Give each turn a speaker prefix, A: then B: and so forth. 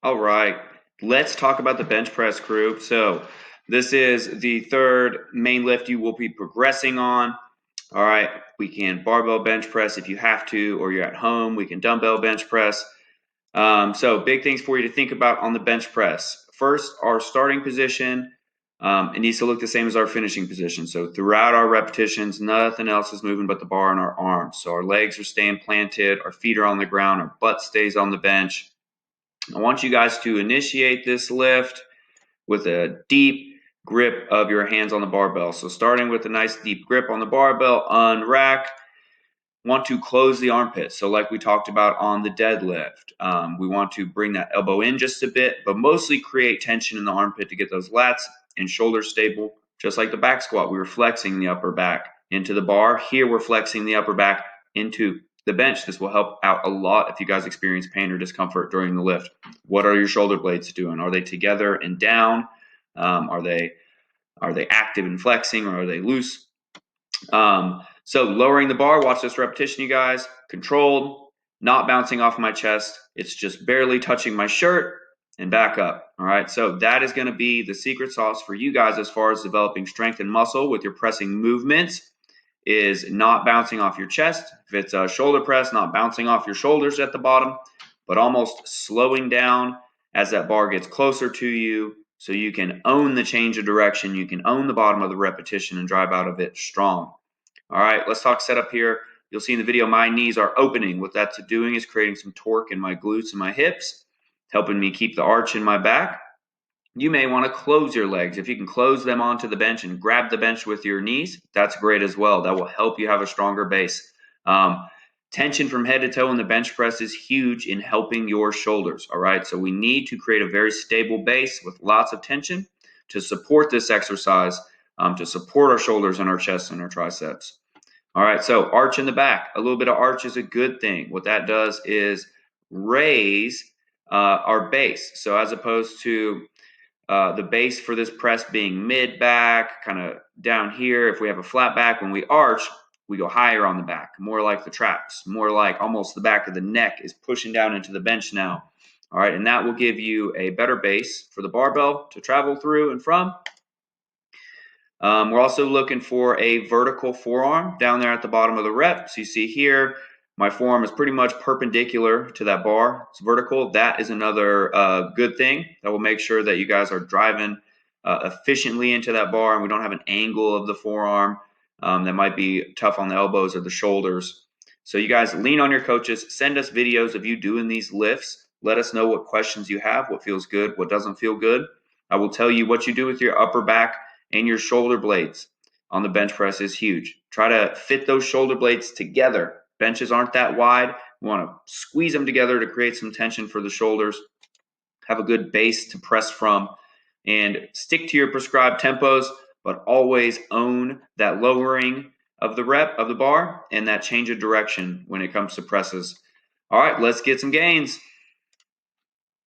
A: All right, let's talk about the bench press, crew. So this is the third main lift you will be progressing on. All right, we can barbell bench press if you have to, or you're at home, we can dumbbell bench press. So big things for you to think about on the bench press. First, our starting position, it needs to look the same as our finishing position. So throughout our repetitions, nothing else is moving but the bar and our arms. So our legs are staying planted, our feet are on the ground, our butt stays on the bench. I want you guys to initiate this lift with a deep grip of your hands on the barbell. So starting with a nice deep grip on the barbell, unrack. Want to close the armpit. So like we talked about on the deadlift, we want to bring that elbow in just a bit, but mostly create tension in the armpit to get those lats and shoulders stable. Just like the back squat, we were flexing the upper back into the bar. Here we're flexing the upper back into the bench. This will help out a lot if you guys experience pain or discomfort during the lift. What are your shoulder blades doing? Are they together and down? Are they active and flexing, or are they loose? So lowering the bar, watch this repetition, you guys. Controlled, not bouncing off my chest. It's just barely touching my shirt and back up. All right, so that is going to be the secret sauce for you guys as far as developing strength and muscle with your pressing movements, is not bouncing off your chest. If it's a shoulder press, not bouncing off your shoulders at the bottom, but almost slowing down as that bar gets closer to you so you can own the change of direction. You can own the bottom of the repetition and drive out of it strong. All right, let's talk setup here. You'll see in the video my knees are opening. What that's doing is creating some torque in my glutes and my hips, helping me keep the arch in my back. You may want to close your legs. If you can close them onto the bench and grab the bench with your knees, that's great as well. That will help you have a stronger base. Tension from head to toe in the bench press is huge in helping your shoulders. All right, so we need to create a very stable base with lots of tension to support this exercise, to support our shoulders and our chest and our triceps. All right, so arch in the back. A little bit of arch is a good thing. What that does is raise our base. So as opposed to the base for this press being mid back, kind of down here, if we have a flat back, when we arch, we go higher on the back, more like the traps, more like almost the back of the neck is pushing down into the bench now. All right, and that will give you a better base for the barbell to travel through and from. We're also looking for a vertical forearm down there at the bottom of the rep. So you see here, my forearm is pretty much perpendicular to that bar. It's vertical. That is another good thing that will make sure that you guys are driving efficiently into that bar, and we don't have an angle of the forearm that might be tough on the elbows or the shoulders. So you guys lean on your coaches. Send us videos of you doing these lifts. Let us know what questions you have, what feels good, what doesn't feel good. I will tell you what you do with your upper back and your shoulder blades on the bench press is huge. Try to fit those shoulder blades together. Benches aren't that wide. We want to squeeze them together to create some tension for the shoulders. Have a good base to press from, and stick to your prescribed tempos, but always own that lowering of the rep of the bar and that change of direction when it comes to presses. All right, let's get some gains.